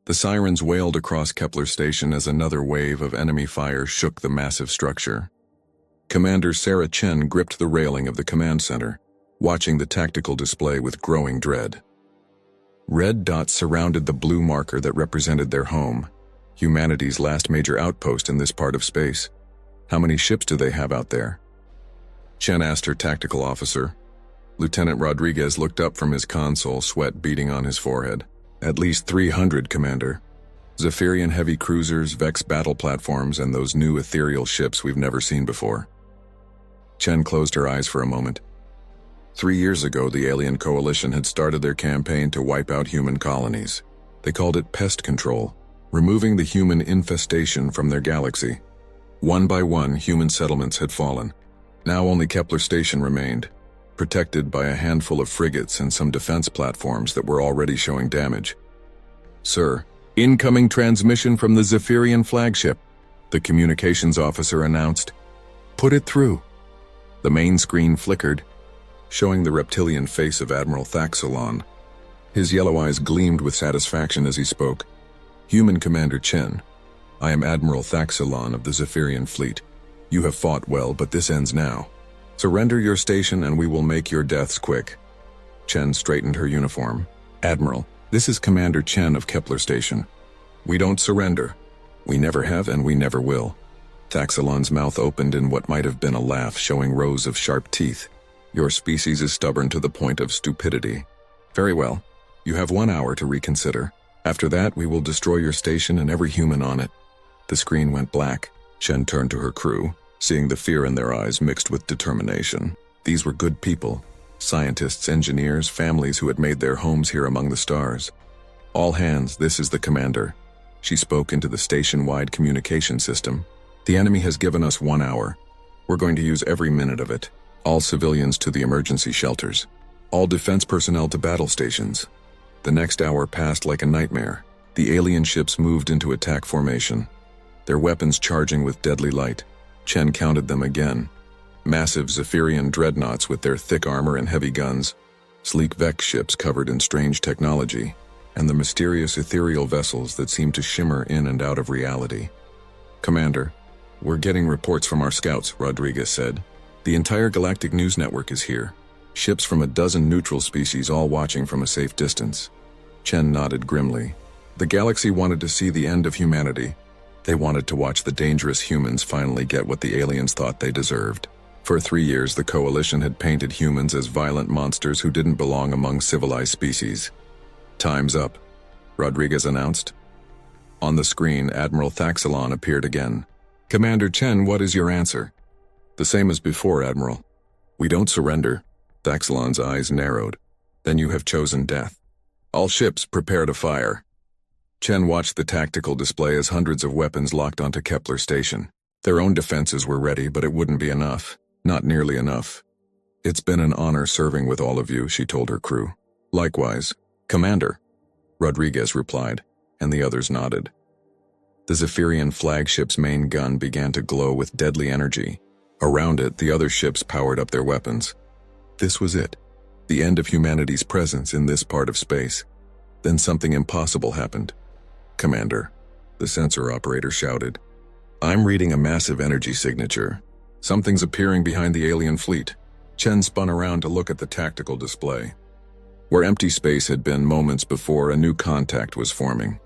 The sirens wailed across Kepler Station as another wave of enemy fire shook the massive structure. Commander Sarah Chen gripped the railing of the command center, watching the tactical display with growing dread. Red dots surrounded the blue marker that represented their home, humanity's last major outpost in this part of space. How many ships do they have out there? Chen asked her tactical officer. Lieutenant Rodriguez looked up from his console, sweat beading on his forehead. At least 300, Commander. Zephyrian heavy cruisers, Vex battle platforms, and those new ethereal ships we've never seen before. Chen closed her eyes for a moment. 3 years ago, the alien coalition had started their campaign to wipe out human colonies. They called it pest control, removing the human infestation from their galaxy. One by one, human settlements had fallen. Now only Kepler Station remained, protected by a handful of frigates and some defense platforms that were already showing damage. "Sir, incoming transmission from the Zephyrian flagship," the communications officer announced. "Put it through." The main screen flickered, showing the reptilian face of Admiral Thaxalon. His yellow eyes gleamed with satisfaction as he spoke. "Human Commander Chen, I am Admiral Thaxalon of the Zephyrian fleet. You have fought well, but this ends now. Surrender your station and we will make your deaths quick." Chen straightened her uniform. "Admiral, this is Commander Chen of Kepler Station. We don't surrender. We never have and we never will." Thaxalon's mouth opened in what might have been a laugh, showing rows of sharp teeth. "Your species is stubborn to the point of stupidity. Very well. You have 1 hour to reconsider. After that, we will destroy your station and every human on it." The screen went black. Chen turned to her crew, seeing the fear in their eyes mixed with determination. These were good people, scientists, engineers, families who had made their homes here among the stars. "All hands, this is the commander." She spoke into the station-wide communication system. "The enemy has given us 1 hour. We're going to use every minute of it. All civilians to the emergency shelters. All defense personnel to battle stations." The next hour passed like a nightmare. The alien ships moved into attack formation, their weapons charging with deadly light. Chen counted them again. Massive Zephyrian dreadnoughts with their thick armor and heavy guns, sleek Vex ships covered in strange technology, and the mysterious ethereal vessels that seemed to shimmer in and out of reality. "Commander, we're getting reports from our scouts," Rodriguez said. "The entire galactic news network is here. Ships from a dozen neutral species all watching from a safe distance." Chen nodded grimly. The galaxy wanted to see the end of humanity. They wanted to watch the dangerous humans finally get what the aliens thought they deserved. For 3 years, the Coalition had painted humans as violent monsters who didn't belong among civilized species. "Time's up," Rodriguez announced. On the screen, Admiral Thaxalon appeared again. "Commander Chen, what is your answer?" "The same as before, Admiral. We don't surrender." Thaxalon's eyes narrowed. "Then you have chosen death. All ships, prepare to fire." Chen watched the tactical display as hundreds of weapons locked onto Kepler Station. Their own defenses were ready, but it wouldn't be enough. Not nearly enough. "It's been an honor serving with all of you," she told her crew. "Likewise, Commander," Rodriguez replied, and the others nodded. The Zephyrian flagship's main gun began to glow with deadly energy. Around it, the other ships powered up their weapons. This was it. The end of humanity's presence in this part of space. Then something impossible happened. "Commander," the sensor operator shouted. "I'm reading a massive energy signature. Something's appearing behind the alien fleet." Chen spun around to look at the tactical display. Where empty space had been moments before, a new contact was forming.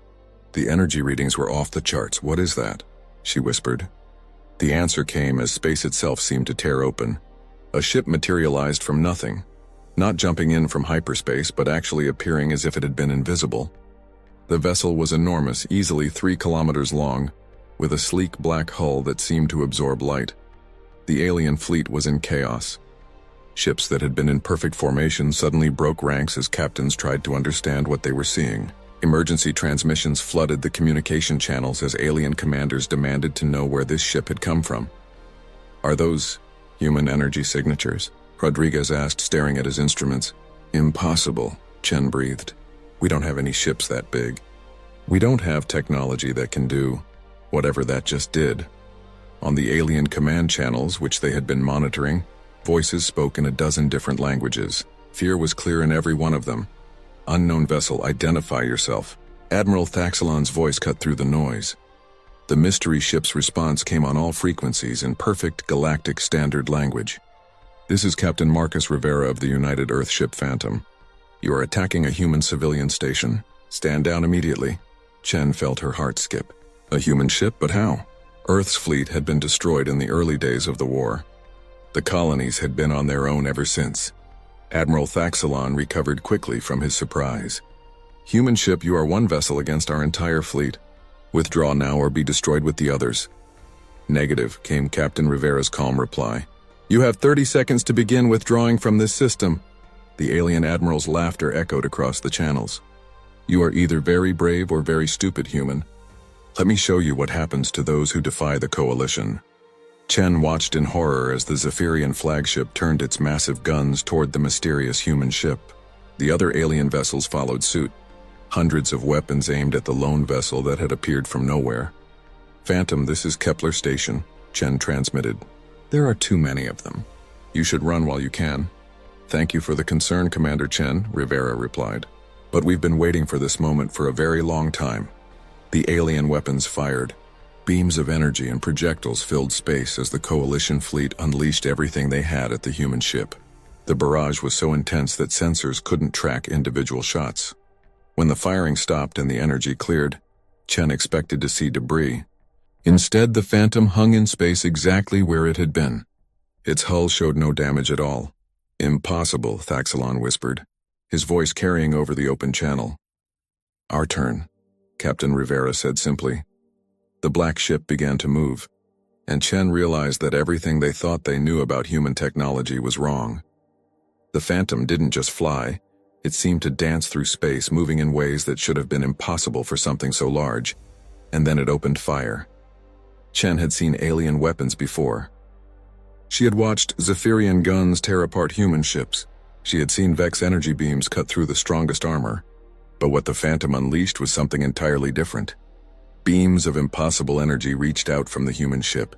"The energy readings were off the charts. What is that?" she whispered. The answer came as space itself seemed to tear open. A ship materialized from nothing. Not jumping in from hyperspace, but actually appearing as if it had been invisible. The vessel was enormous, easily 3 kilometers long, with a sleek black hull that seemed to absorb light. The alien fleet was in chaos. Ships that had been in perfect formation suddenly broke ranks as captains tried to understand what they were seeing. Emergency transmissions flooded the communication channels as alien commanders demanded to know where this ship had come from. "Are those human energy signatures?" Rodriguez asked, staring at his instruments. "Impossible," Chen breathed. "We don't have any ships that big. We don't have technology that can do whatever that just did." On the alien command channels, which they had been monitoring, voices spoke in a dozen different languages. Fear was clear in every one of them. "Unknown vessel, identify yourself. Admiral Thaxalon's voice cut through the noise. The mystery ship's response came on all frequencies in perfect galactic standard language. This is Captain Marcus Rivera of the United Earthship Phantom. You are attacking a human civilian station. Stand down immediately. Chen felt her heart skip. A human ship, but how? Earth's fleet had been destroyed in the early days of the war. The colonies had been on their own ever since. Admiral Thaxalon recovered quickly from his surprise. Human ship, you are one vessel against our entire fleet. Withdraw now or be destroyed with the others. Negative, came Captain Rivera's calm reply. You have 30 seconds to begin withdrawing from this system. The alien admiral's laughter echoed across the channels. You are either very brave or very stupid, human. Let me show you what happens to those who defy the coalition. Chen watched in horror as the Zephyrian flagship turned its massive guns toward the mysterious human ship. The other alien vessels followed suit. Hundreds of weapons aimed at the lone vessel that had appeared from nowhere. Phantom, this is Kepler Station, Chen transmitted. There are too many of them. You should run while you can. Thank you for the concern, Commander Chen, Rivera replied. But we've been waiting for this moment for a very long time. The alien weapons fired. Beams of energy and projectiles filled space as the coalition fleet unleashed everything they had at the human ship. The barrage was so intense that sensors couldn't track individual shots. When the firing stopped and the energy cleared, Chen expected to see debris. Instead, the Phantom hung in space exactly where it had been. Its hull showed no damage at all. Impossible, Thaxalon whispered, his voice carrying over the open channel. Our turn, Captain Rivera said simply. The black ship began to move, and Chen realized that everything they thought they knew about human technology was wrong. The Phantom didn't just fly. It seemed to dance through space, moving in ways that should have been impossible for something so large, and then it opened fire. Chen had seen alien weapons before. She had watched Zephyrian guns tear apart human ships. She had seen Vex energy beams cut through the strongest armor. But what the Phantom unleashed was something entirely different. Beams of impossible energy reached out from the human ship,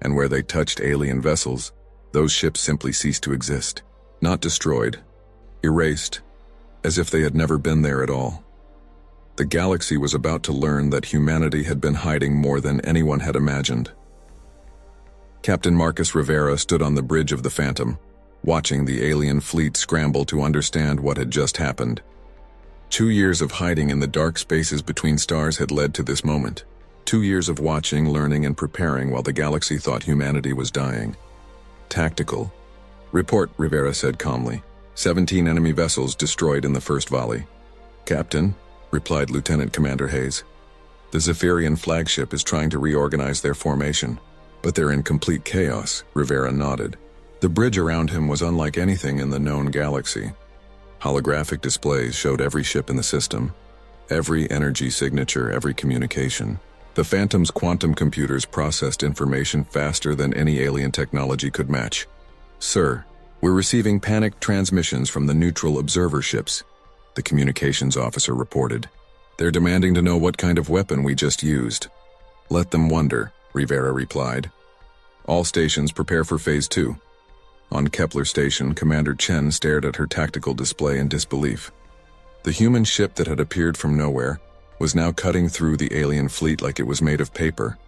and where they touched alien vessels, those ships simply ceased to exist. Not destroyed, erased, as if they had never been there at all. The galaxy was about to learn that humanity had been hiding more than anyone had imagined. Captain Marcus Rivera stood on the bridge of the Phantom, watching the alien fleet scramble to understand what had just happened. 2 years of hiding in the dark spaces between stars had led to this moment. 2 years of watching, learning, and preparing while the galaxy thought humanity was dying. Tactical. Report, Rivera said calmly. 17 enemy vessels destroyed in the first volley. Captain, replied Lieutenant Commander Hayes. The Zephyrian flagship is trying to reorganize their formation, but they're in complete chaos, Rivera nodded. The bridge around him was unlike anything in the known galaxy. Holographic displays showed every ship in the system, every energy signature, every communication. The Phantom's quantum computers processed information faster than any alien technology could match. Sir, we're receiving panicked transmissions from the neutral observer ships, the communications officer reported. They're demanding to know what kind of weapon we just used. Let them wonder, Rivera replied. All stations prepare for Phase 2. On Kepler Station, Commander Chen stared at her tactical display in disbelief. The human ship that had appeared from nowhere was now cutting through the alien fleet like it was made of paper.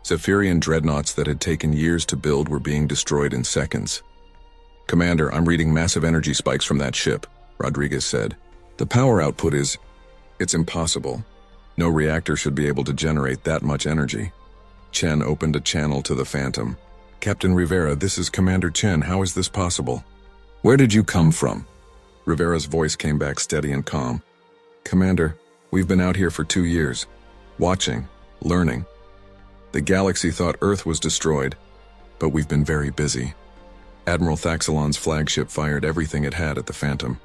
Zephyrian dreadnoughts that had taken years to build were being destroyed in seconds. Commander, I'm reading massive energy spikes from that ship, Rodriguez said. The power output it's impossible. No reactor should be able to generate that much energy. Chen opened a channel to the Phantom. Captain Rivera, this is Commander Chen. How is this possible? Where did you come from? Rivera's voice came back steady and calm. Commander, we've been out here for 2 years, watching, learning. The galaxy thought Earth was destroyed, but we've been very busy. Admiral Thaxalon's flagship fired everything it had at the Phantom.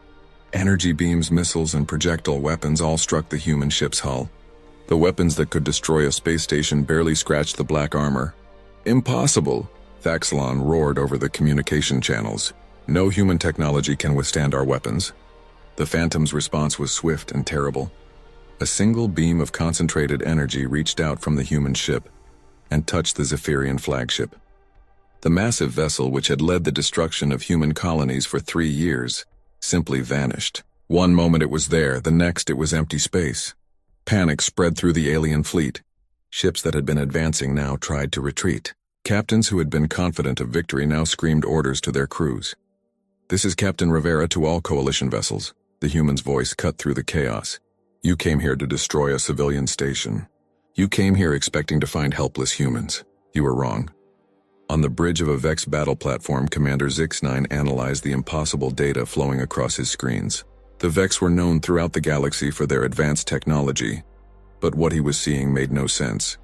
Energy beams, missiles, and projectile weapons all struck the human ship's hull. The weapons that could destroy a space station barely scratched the black armor. Impossible, Thaxalon roared over the communication channels. No human technology can withstand our weapons. The Phantom's response was swift and terrible. A single beam of concentrated energy reached out from the human ship and touched the Zephyrian flagship. The massive vessel which had led the destruction of human colonies for 3 years simply vanished. One moment it was there, the next it was empty space. Panic spread through the alien fleet. Ships that had been advancing now tried to retreat. Captains who had been confident of victory now screamed orders to their crews. "This is Captain Rivera to all coalition vessels." The human's voice cut through the chaos. "You came here to destroy a civilian station. You came here expecting to find helpless humans. You were wrong." On the bridge of a Vex battle platform, Commander Zix-9 analyzed the impossible data flowing across his screens. The Vex were known throughout the galaxy for their advanced technology, but what he was seeing made no sense.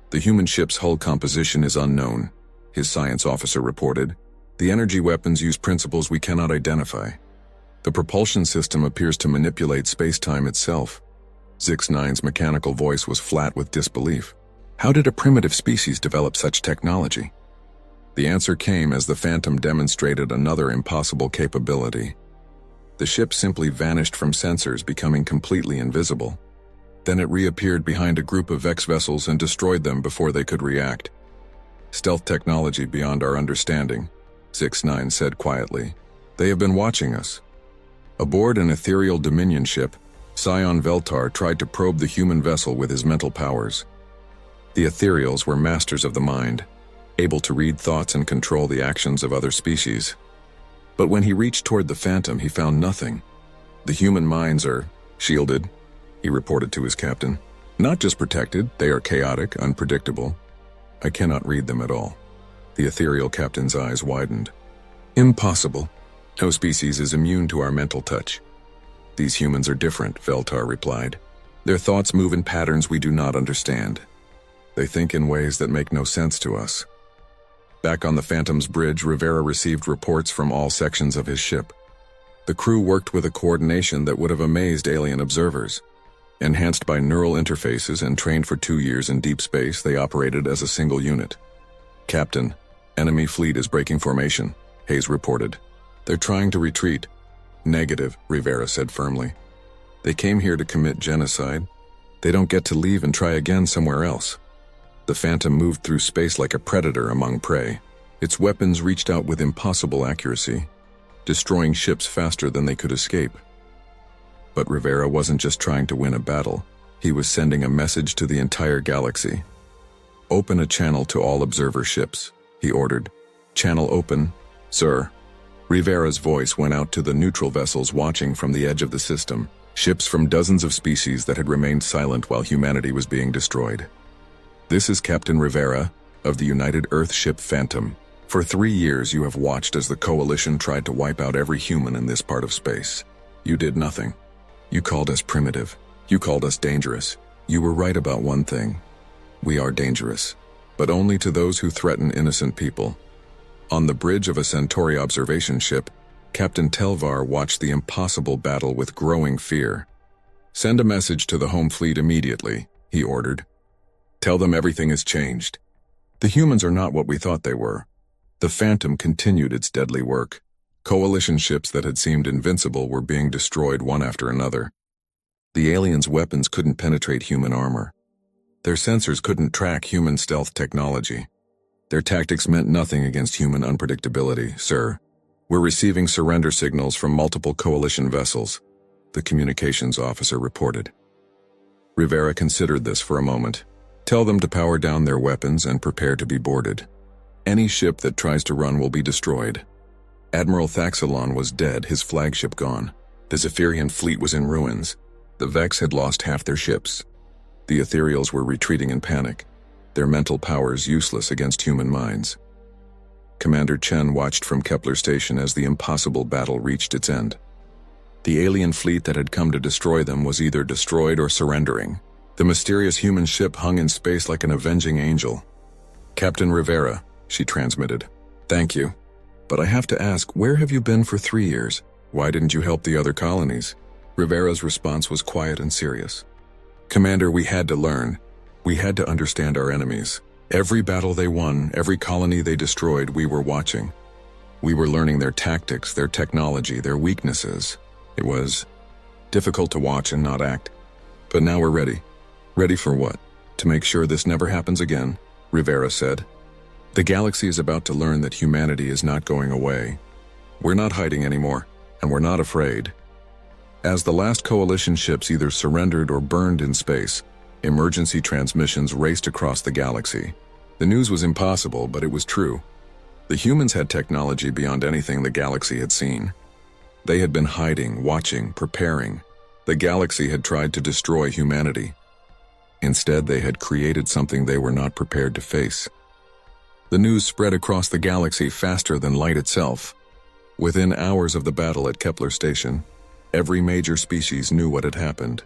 "The human ship's hull composition is unknown," his science officer reported. "The energy weapons use principles we cannot identify. The propulsion system appears to manipulate space-time itself." Zix-9's mechanical voice was flat with disbelief. How did a primitive species develop such technology? The answer came as the Phantom demonstrated another impossible capability. The ship simply vanished from sensors, becoming completely invisible. Then it reappeared behind a group of Vex vessels and destroyed them before they could react. "Stealth technology beyond our understanding," Zix-9 said quietly. "They have been watching us." Aboard an ethereal Dominion ship, Scion Veltar tried to probe the human vessel with his mental powers. The ethereals were masters of the mind, able to read thoughts and control the actions of other species. But when he reached toward the Phantom, he found nothing. "The human minds are shielded," he reported to his captain. "Not just protected, they are chaotic, unpredictable. I cannot read them at all." The ethereal captain's eyes widened. "Impossible. No species is immune to our mental touch." "These humans are different," Veltar replied. "Their thoughts move in patterns we do not understand. They think in ways that make no sense to us." Back on the Phantom's bridge, Rivera received reports from all sections of his ship. The crew worked with a coordination that would have amazed alien observers. Enhanced by neural interfaces and trained for 2 years in deep space, they operated as a single unit. "Captain, enemy fleet is breaking formation," Hayes reported. "They're trying to retreat." "Negative," Rivera said firmly. "They came here to commit genocide. They don't get to leave and try again somewhere else." The Phantom moved through space like a predator among prey. Its weapons reached out with impossible accuracy, destroying ships faster than they could escape. But Rivera wasn't just trying to win a battle. He was sending a message to the entire galaxy. "Open a channel to all observer ships," he ordered. "Channel open, sir." Rivera's voice went out to the neutral vessels watching from the edge of the system, ships from dozens of species that had remained silent while humanity was being destroyed. "This is Captain Rivera of the United Earth ship Phantom. For 3 years you have watched as the Coalition tried to wipe out every human in this part of space. You did nothing. You called us primitive. You called us dangerous. You were right about one thing. We are dangerous, but only to those who threaten innocent people." On the bridge of a Centauri observation ship, Captain Telvar watched the impossible battle with growing fear. "Send a message to the home fleet immediately," he ordered. "Tell them everything has changed. The humans are not what we thought they were." The Phantom continued its deadly work. Coalition ships that had seemed invincible were being destroyed one after another. The aliens' weapons couldn't penetrate human armor. Their sensors couldn't track human stealth technology. Their tactics meant nothing against human unpredictability, sir. "We're receiving surrender signals from multiple Coalition vessels," the communications officer reported. Rivera considered this for a moment. "Tell them to power down their weapons and prepare to be boarded. Any ship that tries to run will be destroyed." Admiral Thaxilon was dead, his flagship gone. The Zephyrian fleet was in ruins. The Vex had lost half their ships. The Ethereals were retreating in panic, their mental powers useless against human minds. Commander Chen watched from Kepler Station as the impossible battle reached its end. The alien fleet that had come to destroy them was either destroyed or surrendering. The mysterious human ship hung in space like an avenging angel. "Captain Rivera," she transmitted. "Thank you. But I have to ask, where have you been for 3 years? Why didn't you help the other colonies?" Rivera's response was quiet and serious. "Commander, we had to learn. We had to understand our enemies. Every battle they won, every colony they destroyed, we were watching. We were learning their tactics, their technology, their weaknesses. It was difficult to watch and not act. But now we're ready." "Ready for what?" "To make sure this never happens again," Rivera said. "The galaxy is about to learn that humanity is not going away. We're not hiding anymore, and we're not afraid." As the last coalition ships either surrendered or burned in space, emergency transmissions raced across the galaxy. The news was impossible, but it was true. The humans had technology beyond anything the galaxy had seen. They had been hiding, watching, preparing. The galaxy had tried to destroy humanity. Instead, they had created something they were not prepared to face. The news spread across the galaxy faster than light itself. Within hours of the battle at Kepler Station, every major species knew what had happened.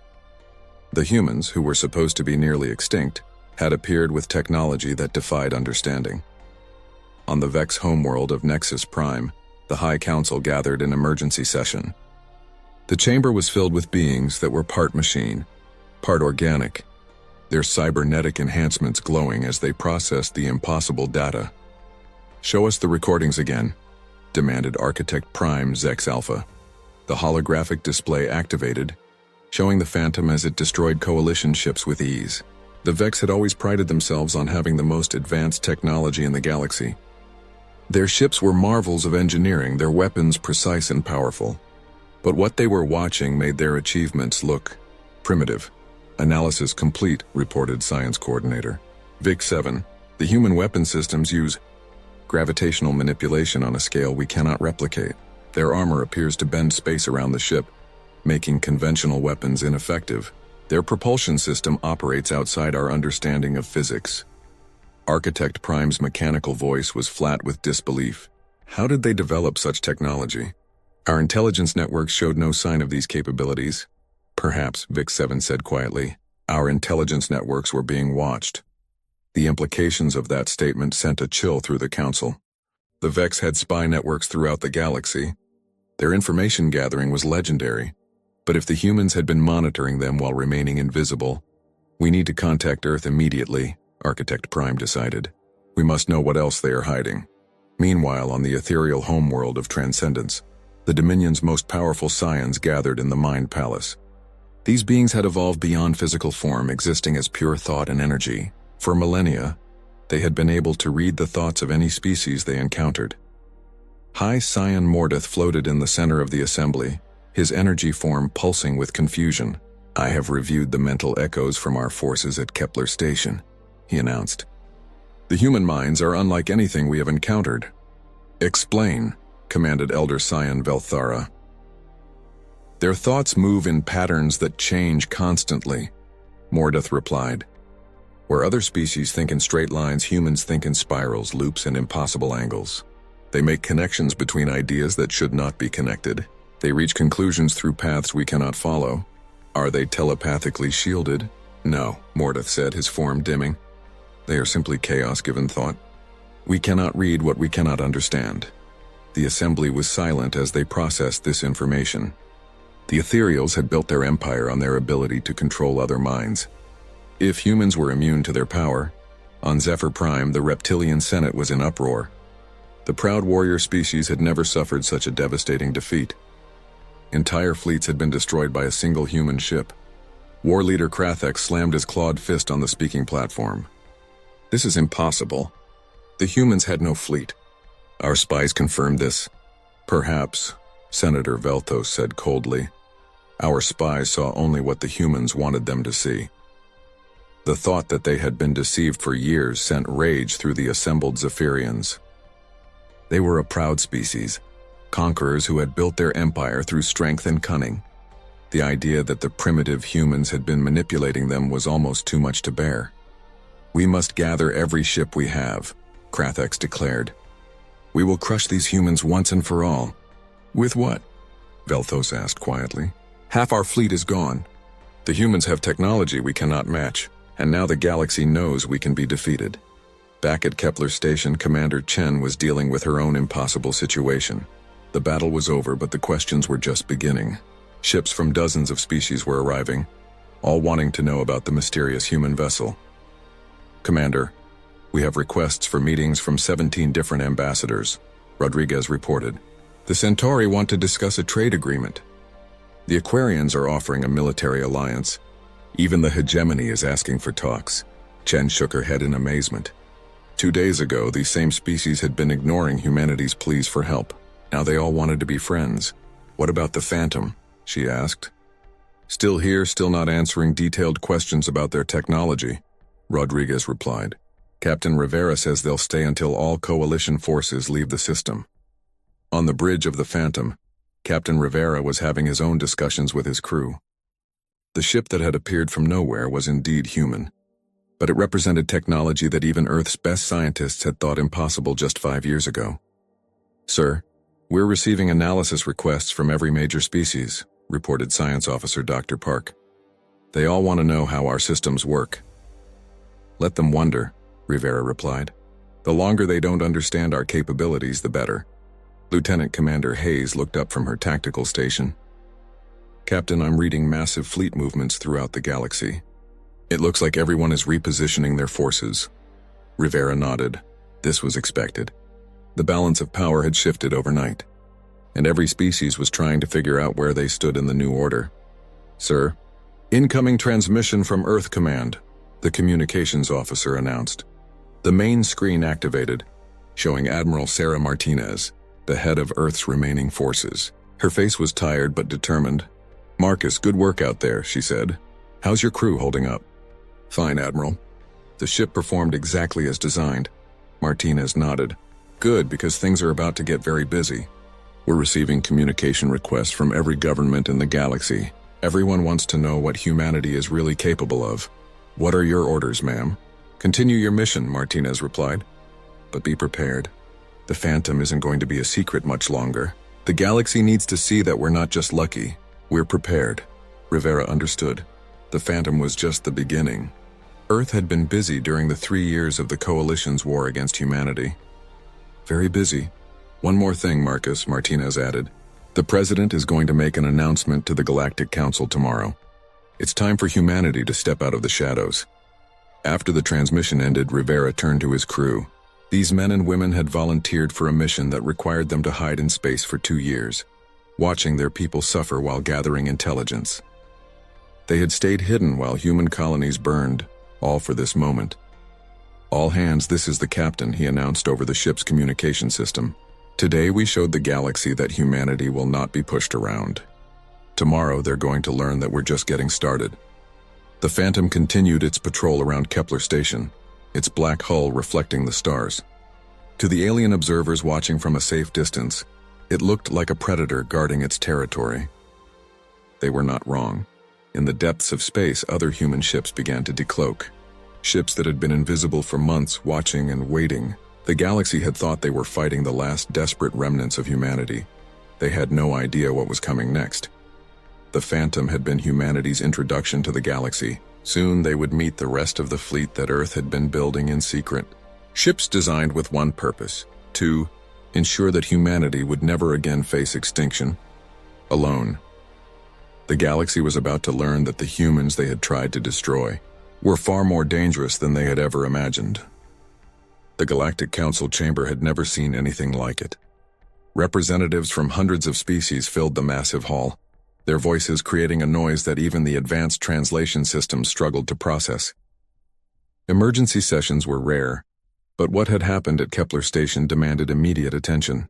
The humans, who were supposed to be nearly extinct, had appeared with technology that defied understanding. On the Vex homeworld of Nexus Prime, the High Council gathered in emergency session. The chamber was filled with beings that were part machine, part organic, their cybernetic enhancements glowing as they processed the impossible data. "Show us the recordings again," demanded Architect Prime Zex Alpha. The holographic display activated, showing the Phantom as it destroyed coalition ships with ease. The Vex had always prided themselves on having the most advanced technology in the galaxy. Their ships were marvels of engineering, their weapons precise and powerful. But what they were watching made their achievements look primitive. "Analysis complete," reported Science Coordinator. "VIC-7, the human weapon systems use gravitational manipulation on a scale we cannot replicate. Their armor appears to bend space around the ship, making conventional weapons ineffective. Their propulsion system operates outside our understanding of physics." Architect Prime's mechanical voice was flat with disbelief. How did they develop such technology? "Our intelligence networks showed no sign of these capabilities." "Perhaps," VIC-7 said quietly, "our intelligence networks were being watched." The implications of that statement sent a chill through the council. The Vex had spy networks throughout the galaxy. Their information gathering was legendary. But if the humans had been monitoring them while remaining invisible, "We need to contact Earth immediately," Architect Prime decided. "We must know what else they are hiding." Meanwhile, on the ethereal homeworld of Transcendence, the Dominion's most powerful scions gathered in the Mind Palace. These beings had evolved beyond physical form, existing as pure thought and energy. For millennia, they had been able to read the thoughts of any species they encountered. High Scion Mordeth floated in the center of the assembly, his energy form pulsing with confusion. "I have reviewed the mental echoes from our forces at Kepler Station," he announced. "The human minds are unlike anything we have encountered." "Explain," commanded Elder Scion Velthara. "Their thoughts move in patterns that change constantly," Mordeth replied. "Where other species think in straight lines, humans think in spirals, loops, and impossible angles. They make connections between ideas that should not be connected. They reach conclusions through paths we cannot follow." "Are they telepathically shielded?" "No," Mordeth said, his form dimming. "They are simply chaos given thought. We cannot read what we cannot understand." The assembly was silent as they processed this information. The Ethereals had built their empire on their ability to control other minds. If humans were immune to their power, on Zephyr Prime the Reptilian Senate was in uproar. The proud warrior species had never suffered such a devastating defeat. Entire fleets had been destroyed by a single human ship. War leader Krathex slammed his clawed fist on the speaking platform. "This is impossible. The humans had no fleet." "Our spies confirmed this." "Perhaps," Senator Velthos said coldly. "Our spies saw only what the humans wanted them to see." The thought that they had been deceived for years sent rage through the assembled Zephyrians. They were a proud species, conquerors who had built their empire through strength and cunning. The idea that the primitive humans had been manipulating them was almost too much to bear. "We must gather every ship we have," Krathex declared. "We will crush these humans once and for all." "With what?" Velthos asked quietly. "Half our fleet is gone. The humans have technology we cannot match, and now the galaxy knows we can be defeated." Back at Kepler Station, Commander Chen was dealing with her own impossible situation. The battle was over, but the questions were just beginning. Ships from dozens of species were arriving, all wanting to know about the mysterious human vessel. "Commander, we have requests for meetings from 17 different ambassadors," Rodriguez reported. "The Centauri want to discuss a trade agreement. The Aquarians are offering a military alliance. Even the hegemony is asking for talks." Chen shook her head in amazement. 2 days ago, these same species had been ignoring humanity's pleas for help. Now they all wanted to be friends. "What about the Phantom?" she asked. Still here, still not answering detailed questions about their technology, Rodriguez replied. Captain Rivera says they'll stay until all coalition forces leave the system. On the bridge of the Phantom, Captain Rivera was having his own discussions with his crew. The ship that had appeared from nowhere was indeed human, but it represented technology that even Earth's best scientists had thought impossible just 5 years ago. Sir, we're receiving analysis requests from every major species, reported Science Officer Dr. Park. They all want to know how our systems work. Let them wonder, Rivera replied. The longer they don't understand our capabilities, the better. Lieutenant Commander Hayes looked up from her tactical station. Captain, I'm reading massive fleet movements throughout the galaxy. It looks like everyone is repositioning their forces. Rivera nodded. This was expected. The balance of power had shifted overnight, and every species was trying to figure out where they stood in the new order. Sir, incoming transmission from Earth Command, the communications officer announced. The main screen activated, showing Admiral Sarah Martinez, the head of Earth's remaining forces. Her face was tired but determined. Marcus, good work out there, she said. How's your crew holding up? Fine, Admiral. The ship performed exactly as designed. Martinez nodded. Good, because things are about to get very busy. We're receiving communication requests from every government in the galaxy. Everyone wants to know what humanity is really capable of. What are your orders, ma'am? Continue your mission, Martinez replied. But be prepared. The Phantom isn't going to be a secret much longer. The galaxy needs to see that we're not just lucky. We're prepared. Rivera understood. The Phantom was just the beginning. Earth had been busy during the 3 years of the Coalition's war against humanity. Very busy. One more thing, Marcus, Martinez added. The President is going to make an announcement to the Galactic Council tomorrow. It's time for humanity to step out of the shadows. After the transmission ended, Rivera turned to his crew. These men and women had volunteered for a mission that required them to hide in space for 2 years, watching their people suffer while gathering intelligence. They had stayed hidden while human colonies burned, all for this moment. All hands, this is the captain, he announced over the ship's communication system. Today we showed the galaxy that humanity will not be pushed around. Tomorrow they're going to learn that we're just getting started. The Phantom continued its patrol around Kepler Station, its black hull reflecting the stars. To the alien observers watching from a safe distance, it looked like a predator guarding its territory. They were not wrong. In the depths of space, other human ships began to decloak. Ships that had been invisible for months, watching and waiting. The galaxy had thought they were fighting the last desperate remnants of humanity. They had no idea what was coming next. The Phantom had been humanity's introduction to the galaxy. Soon they would meet the rest of the fleet that Earth had been building in secret. Ships designed with one purpose: to ensure that humanity would never again face extinction alone. The galaxy was about to learn that the humans they had tried to destroy were far more dangerous than they had ever imagined. The Galactic Council chamber had never seen anything like it. Representatives from hundreds of species filled the massive hall, their voices creating a noise that even the advanced translation systems struggled to process. Emergency sessions were rare, but what had happened at Kepler Station demanded immediate attention.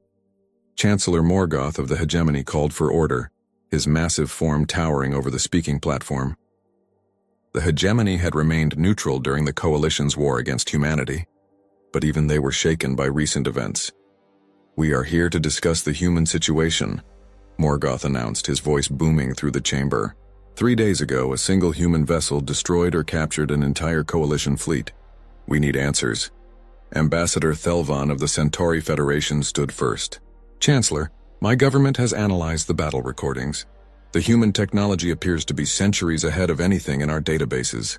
Chancellor Morgoth of the Hegemony called for order, his massive form towering over the speaking platform. The Hegemony had remained neutral during the Coalition's war against humanity, but even they were shaken by recent events. We are here to discuss the human situation, Morgoth announced, his voice booming through the chamber. 3 days ago, a single human vessel destroyed or captured an entire Coalition fleet. We need answers. Ambassador Thelvan of the Centauri Federation stood first. Chancellor, my government has analyzed the battle recordings. The human technology appears to be centuries ahead of anything in our databases.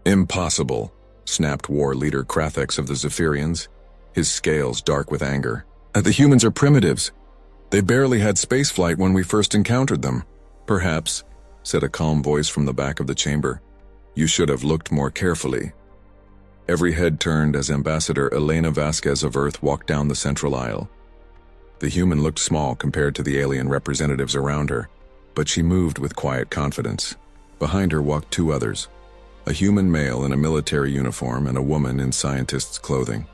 Impossible, snapped war leader Krathex of the Zephyrians, his scales dark with anger. The humans are primitives. They barely had spaceflight when we first encountered them. Perhaps, said a calm voice from the back of the chamber. You should have looked more carefully. Every head turned as Ambassador Elena Vasquez of Earth walked down the central aisle. The human looked small compared to the alien representatives around her, but she moved with quiet confidence. Behind her walked 2 others, a human male in a military uniform and a woman in scientist's clothing.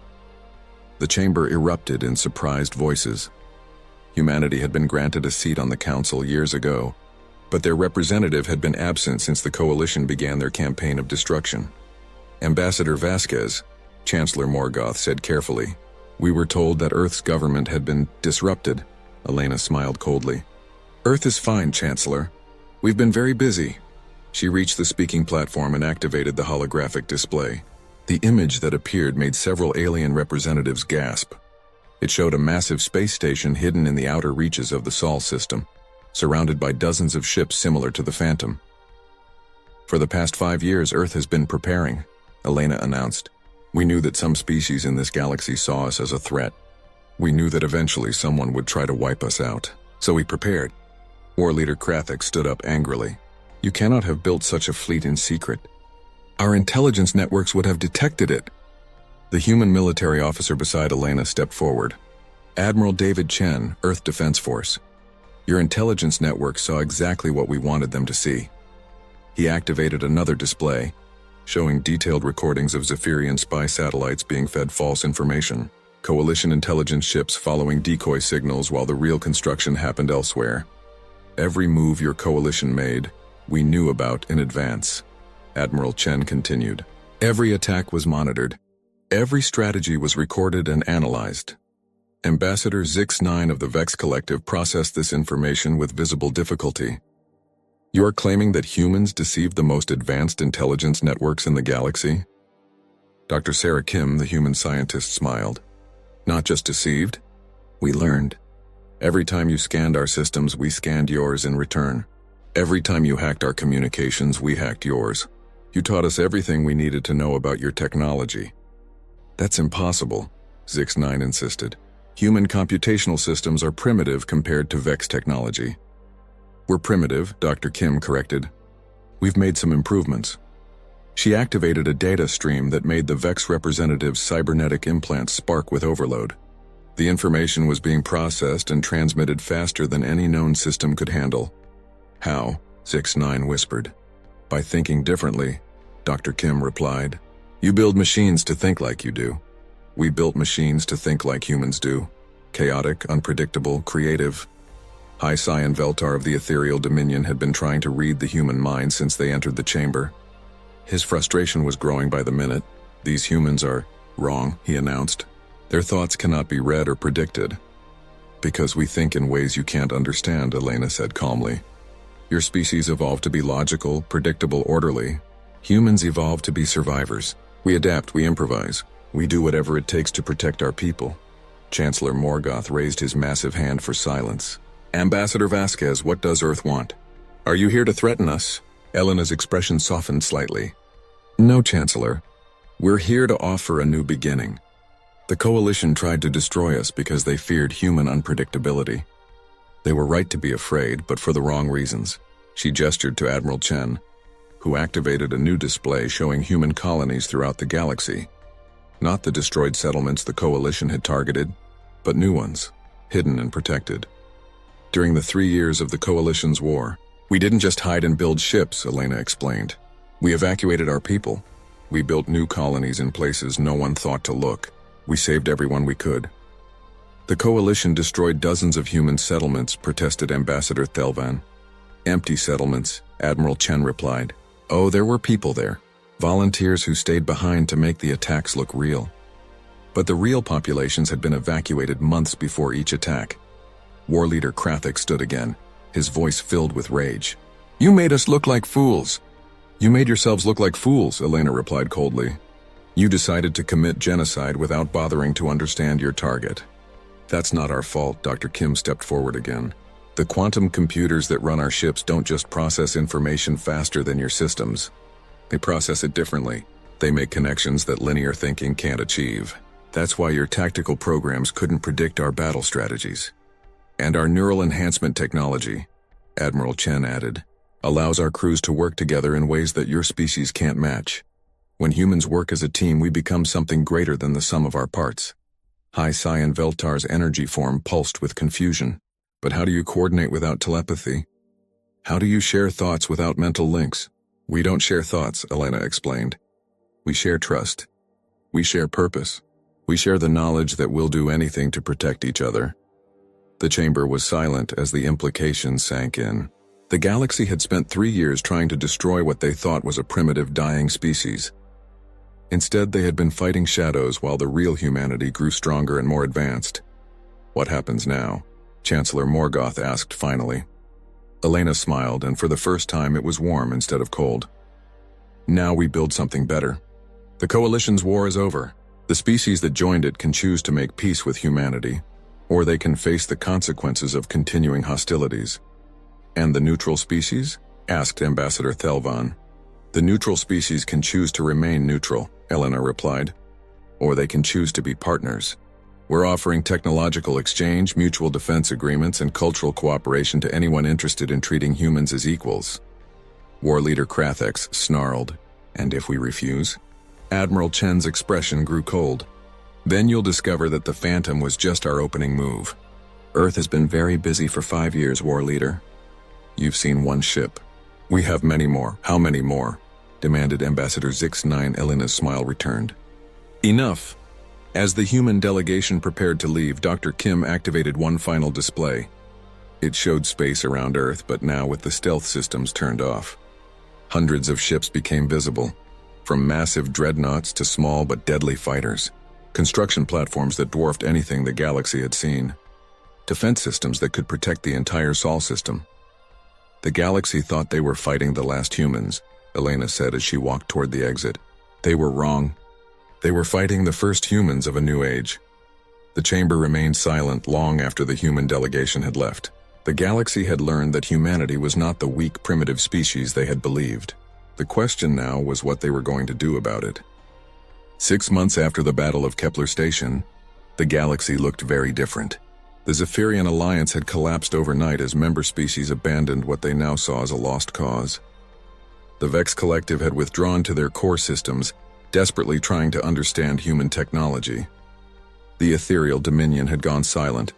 The chamber erupted in surprised voices. Humanity had been granted a seat on the council years ago, but their representative had been absent since the coalition began their campaign of destruction. Ambassador Vasquez, Chancellor Morgoth said carefully, "We were told that Earth's government had been disrupted." Elena smiled coldly. "Earth is fine, Chancellor. We've been very busy." She reached the speaking platform and activated the holographic display. The image that appeared made several alien representatives gasp. It showed a massive space station hidden in the outer reaches of the Sol system, surrounded by dozens of ships similar to the Phantom. "For the past 5 years, Earth has been preparing," Elena announced. "We knew that some species in this galaxy saw us as a threat. We knew that eventually someone would try to wipe us out, so we prepared." War Leader Krathik stood up angrily. "You cannot have built such a fleet in secret. Our intelligence networks would have detected it." The human military officer beside Elena stepped forward. "Admiral David Chen, Earth Defense Force. Your intelligence network saw exactly what we wanted them to see." He activated another display, showing detailed recordings of Zephyrian spy satellites being fed false information, coalition intelligence ships following decoy signals while the real construction happened elsewhere. "Every move your coalition made, we knew about in advance," Admiral Chen continued. "Every attack was monitored. Every strategy was recorded and analyzed. Ambassador Zix-9 of the Vex Collective processed this information with visible difficulty." "You are claiming that humans deceived the most advanced intelligence networks in the galaxy?" Dr. Sarah Kim, the human scientist, smiled. "Not just deceived. We learned. Every time you scanned our systems, we scanned yours in return. Every time you hacked our communications, we hacked yours. You taught us everything we needed to know about your technology." "That's impossible," Zix-9 insisted. "Human computational systems are primitive compared to Vex technology." "We're primitive," Dr. Kim corrected. "We've made some improvements." She activated a data stream that made the Vex representative's cybernetic implants spark with overload. The information was being processed and transmitted faster than any known system could handle. "How?" Zix-9 whispered. "By thinking differently," Dr. Kim replied. "You build machines to think like you do. We built machines to think like humans do. Chaotic, unpredictable, creative." High Scion Veltar of the Ethereal Dominion had been trying to read the human mind since they entered the chamber. His frustration was growing by the minute. "These humans are wrong," he announced. "Their thoughts cannot be read or predicted." "Because we think in ways you can't understand," Elena said calmly. "Your species evolved to be logical, predictable, orderly. Humans evolved to be survivors. We adapt, we improvise. We do whatever it takes to protect our people." Chancellor Morgoth raised his massive hand for silence. "Ambassador Vasquez, what does Earth want? Are you here to threaten us?" Elena's expression softened slightly. "No, Chancellor. We're here to offer a new beginning. The Coalition tried to destroy us because they feared human unpredictability. They were right to be afraid, but for the wrong reasons." She gestured to Admiral Chen, who activated a new display showing human colonies throughout the galaxy. Not the destroyed settlements the Coalition had targeted, but new ones, hidden and protected. "During the 3 years of the Coalition's war, we didn't just hide and build ships," Elena explained. "We evacuated our people. We built new colonies in places no one thought to look. We saved everyone we could." "The Coalition destroyed dozens of human settlements," protested Ambassador Thelvan. "Empty settlements," Admiral Chen replied. "Oh, there were people there. Volunteers who stayed behind to make the attacks look real. But the real populations had been evacuated months before each attack." War Leader Krathik stood again, his voice filled with rage. "You made us look like fools." "You made yourselves look like fools," Elena replied coldly. "You decided to commit genocide without bothering to understand your target." "That's not our fault," Dr. Kim stepped forward again. "The quantum computers that run our ships don't just process information faster than your systems. They process it differently. They make connections that linear thinking can't achieve. That's why your tactical programs couldn't predict our battle strategies. And our neural enhancement technology," Admiral Chen added, "allows our crews to work together in ways that your species can't match. When humans work as a team, we become something greater than the sum of our parts." High Scion Veltar's energy form pulsed with confusion. "But how do you coordinate without telepathy? How do you share thoughts without mental links?" "We don't share thoughts," Elena explained. "We share trust. We share purpose. We share the knowledge that we'll do anything to protect each other." The chamber was silent as the implications sank in. The galaxy had spent 3 years trying to destroy what they thought was a primitive, dying species. Instead, they had been fighting shadows while the real humanity grew stronger and more advanced. What happens now? Chancellor Morgoth asked finally. Elena smiled, and for the first time it was warm instead of cold. Now we build something better. The Coalition's war is over. The species that joined it can choose to make peace with humanity, or they can face the consequences of continuing hostilities. And the neutral species? Asked Ambassador Thelvan. The neutral species can choose to remain neutral, Elena replied. Or they can choose to be partners. We're offering technological exchange, mutual defense agreements, and cultural cooperation to anyone interested in treating humans as equals. War Leader Krathex snarled. And if we refuse? Admiral Chen's expression grew cold. Then you'll discover that the Phantom was just our opening move. Earth has been very busy for 5 years, War Leader. You've seen one ship. We have many more. How many more? Demanded Ambassador Zix-9. Elena's smile returned. Enough. As the human delegation prepared to leave, Dr. Kim activated one final display. It showed space around Earth, but now with the stealth systems turned off. Hundreds of ships became visible, from massive dreadnoughts to small but deadly fighters. Construction platforms that dwarfed anything the galaxy had seen. Defense systems that could protect the entire Sol system. The galaxy thought they were fighting the last humans, Elena said as she walked toward the exit. They were wrong. They were fighting the first humans of a new age. The chamber remained silent long after the human delegation had left. The galaxy had learned that humanity was not the weak, primitive species they had believed. The question now was what they were going to do about it. 6 months after the Battle of Kepler Station, the galaxy looked very different. The Zephyrian alliance had collapsed overnight as member species abandoned what they now saw as a lost cause. The Vex Collective had withdrawn to their core systems, desperately trying to understand human technology. The ethereal dominion had gone silent,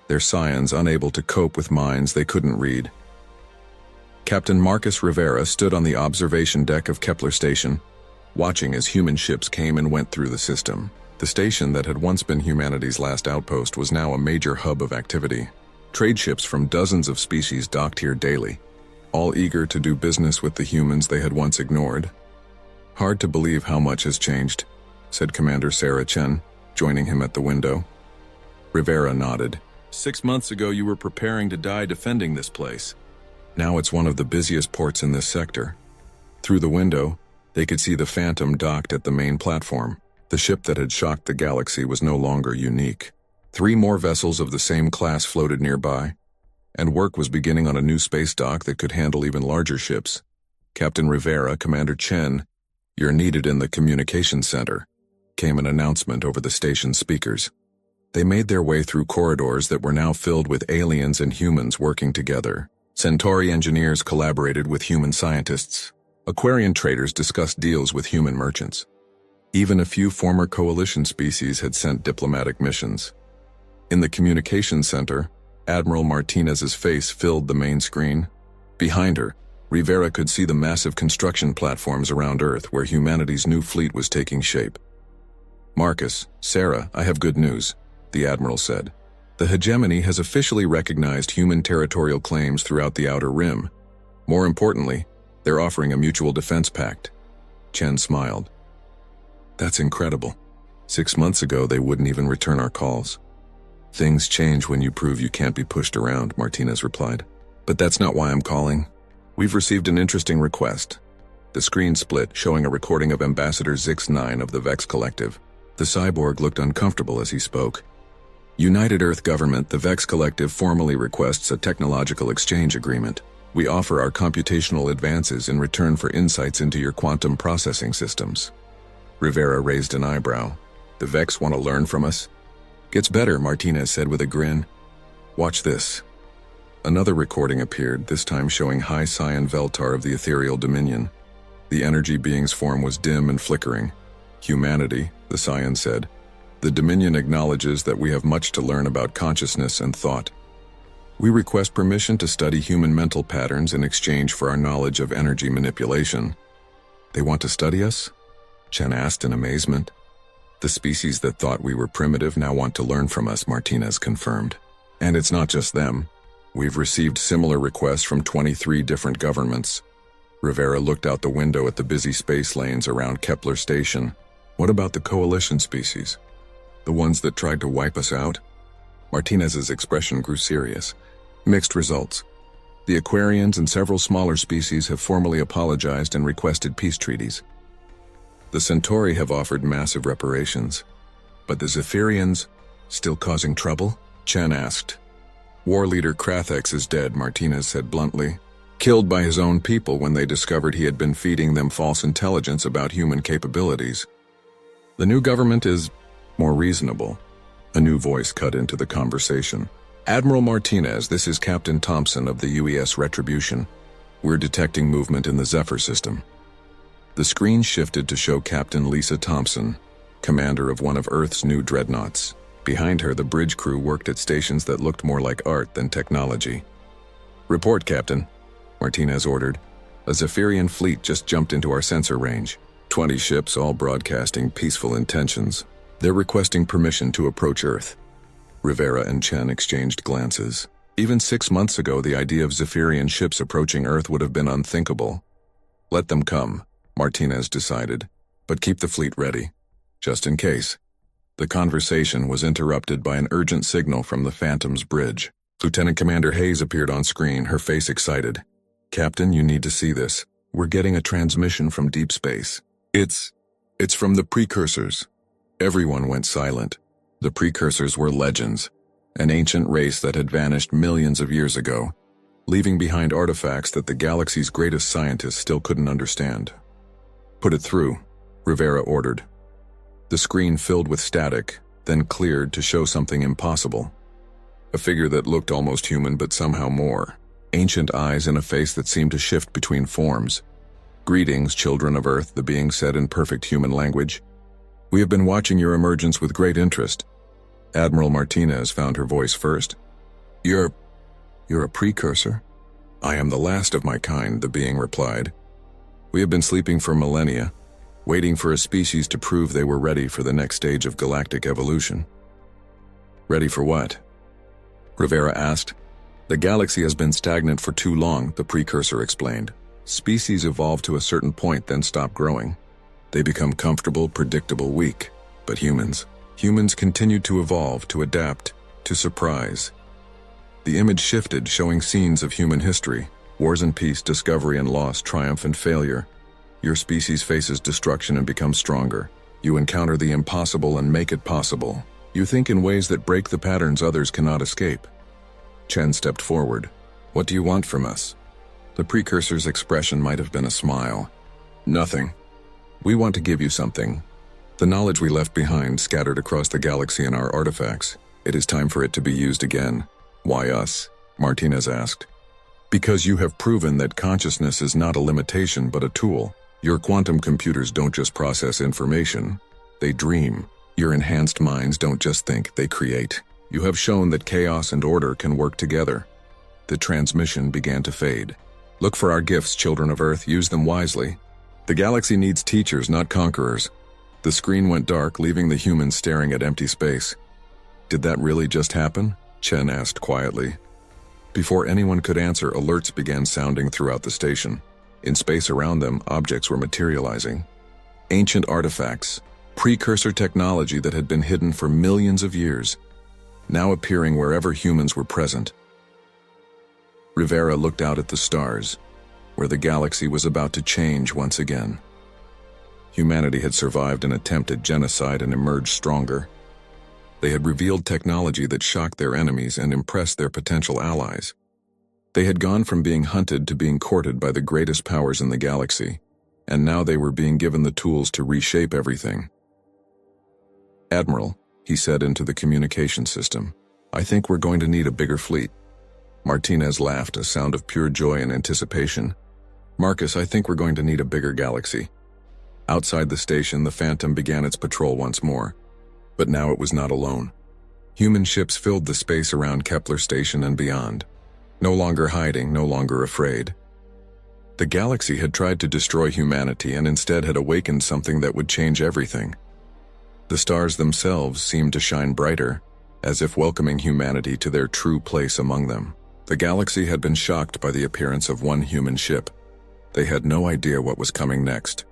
their scions unable to cope with minds they couldn't read. Captain Marcus Rivera stood on the observation deck of Kepler Station, watching as human ships came and went through the system. The station that had once been humanity's last outpost was now a major hub of activity. Trade ships from dozens of species docked here daily, all eager to do business with the humans they had once ignored. Hard to believe how much has changed, said Commander Sarah Chen, joining him at the window. Rivera nodded. 6 months ago you were preparing to die defending this place. Now it's one of the busiest ports in this sector. Through the window, they could see the Phantom docked at the main platform. The ship that had shocked the galaxy was no longer unique. 3 more vessels of the same class floated nearby, and work was beginning on a new space dock that could handle even larger ships. Captain Rivera, Commander Chen, you're needed in the communications center, came an announcement over the station's speakers. They made their way through corridors that were now filled with aliens and humans working together. Centauri engineers collaborated with human scientists. Aquarian traders discussed deals with human merchants. Even a few former Coalition species had sent diplomatic missions. In the communications center, Admiral Martinez's face filled the main screen. Behind her, Rivera could see the massive construction platforms around Earth where humanity's new fleet was taking shape. Marcus, Sarah, I have good news, the Admiral said. The hegemony has officially recognized human territorial claims throughout the Outer Rim. More importantly, they're offering a mutual defense pact. Chen smiled. That's incredible. 6 months ago, they wouldn't even return our calls. Things change when you prove you can't be pushed around, Martinez replied. But that's not why I'm calling. We've received an interesting request. The screen split, showing a recording of Ambassador Zix-9 of the Vex Collective. The cyborg looked uncomfortable as he spoke. United Earth Government, the Vex Collective formally requests a technological exchange agreement. We offer our computational advances in return for insights into your quantum processing systems. Rivera raised an eyebrow. The Vex want to learn from us? Gets better, Martinez said with a grin. Watch this. Another recording appeared, this time showing High Scion Veltar of the Ethereal Dominion. The energy being's form was dim and flickering. Humanity, the Scion said. The Dominion acknowledges that we have much to learn about consciousness and thought. We request permission to study human mental patterns in exchange for our knowledge of energy manipulation. They want to study us? Chen asked in amazement. The species that thought we were primitive now want to learn from us, Martinez confirmed. And it's not just them. We've received similar requests from 23 different governments. Rivera looked out the window at the busy space lanes around Kepler Station. What about the coalition species? The ones that tried to wipe us out? Martinez's expression grew serious. Mixed results. The Aquarians and several smaller species have formally apologized and requested peace treaties. The Centauri have offered massive reparations. But the Zephyrians, still causing trouble? Chen asked. War leader Krathex is dead, Martinez said bluntly. Killed by his own people when they discovered he had been feeding them false intelligence about human capabilities. The new government is more reasonable. A new voice cut into the conversation. Admiral Martinez, this is Captain Thompson of the UES Retribution. We're detecting movement in the Zephyr system. The screen shifted to show Captain Lisa Thompson, commander of one of Earth's new dreadnoughts. Behind her, the bridge crew worked at stations that looked more like art than technology. Report, Captain, Martinez ordered. A Zephyrian fleet just jumped into our sensor range. 20 ships, all broadcasting peaceful intentions. They're requesting permission to approach Earth. Rivera and Chen exchanged glances. Even 6 months ago, the idea of Zephyrian ships approaching Earth would have been unthinkable. Let them come, Martinez decided, but keep the fleet ready, just in case. The conversation was interrupted by an urgent signal from the Phantom's bridge. Lieutenant Commander Hayes appeared on screen, her face excited. Captain, you need to see this. We're getting a transmission from deep space. It's from the Precursors. Everyone went silent. The Precursors were legends, an ancient race that had vanished millions of years ago, leaving behind artifacts that the galaxy's greatest scientists still couldn't understand. Put it through, Rivera ordered. The screen filled with static, then cleared to show something impossible. A figure that looked almost human but somehow more. Ancient eyes and a face that seemed to shift between forms. Greetings, children of Earth, the being said in perfect human language. We have been watching your emergence with great interest. Admiral Martinez found her voice first. You're a precursor? I am the last of my kind, the being replied. We have been sleeping for millennia, waiting for a species to prove they were ready for the next stage of galactic evolution. Ready for what? Rivera asked. The galaxy has been stagnant for too long, the precursor explained. Species evolve to a certain point, then stop growing. They become comfortable, predictable, weak. But humans continued to evolve, to adapt, to surprise. The image shifted, showing scenes of human history. Wars and peace, discovery and loss, triumph and failure. Your species faces destruction and becomes stronger. You encounter the impossible and make it possible. You think in ways that break the patterns others cannot escape. Chen stepped forward. What do you want from us? The precursor's expression might have been a smile. Nothing. We want to give you something. The knowledge we left behind scattered across the galaxy in our artifacts. It is time for it to be used again. Why us? Martinez asked. Because you have proven that consciousness is not a limitation but a tool. Your quantum computers don't just process information. They dream. Your enhanced minds don't just think, they create. You have shown that chaos and order can work together. The transmission began to fade. Look for our gifts, children of Earth. Use them wisely. The galaxy needs teachers, not conquerors. The screen went dark, leaving the humans staring at empty space. Did that really just happen? Chen asked quietly. Before anyone could answer, alerts began sounding throughout the station. In space around them, objects were materializing. Ancient artifacts, precursor technology that had been hidden for millions of years, now appearing wherever humans were present. Rivera looked out at the stars, where the galaxy was about to change once again. Humanity had survived an attempt at genocide and emerged stronger. They had revealed technology that shocked their enemies and impressed their potential allies. They had gone from being hunted to being courted by the greatest powers in the galaxy, and now they were being given the tools to reshape everything. Admiral, he said into the communication system, I think we're going to need a bigger fleet. Martinez laughed, a sound of pure joy and anticipation. Marcus, I think we're going to need a bigger galaxy. Outside the station, the Phantom began its patrol once more. But now it was not alone. Human ships filled the space around Kepler Station and beyond. No longer hiding, no longer afraid. The galaxy had tried to destroy humanity and instead had awakened something that would change everything. The stars themselves seemed to shine brighter, as if welcoming humanity to their true place among them. The galaxy had been shocked by the appearance of one human ship. They had no idea what was coming next.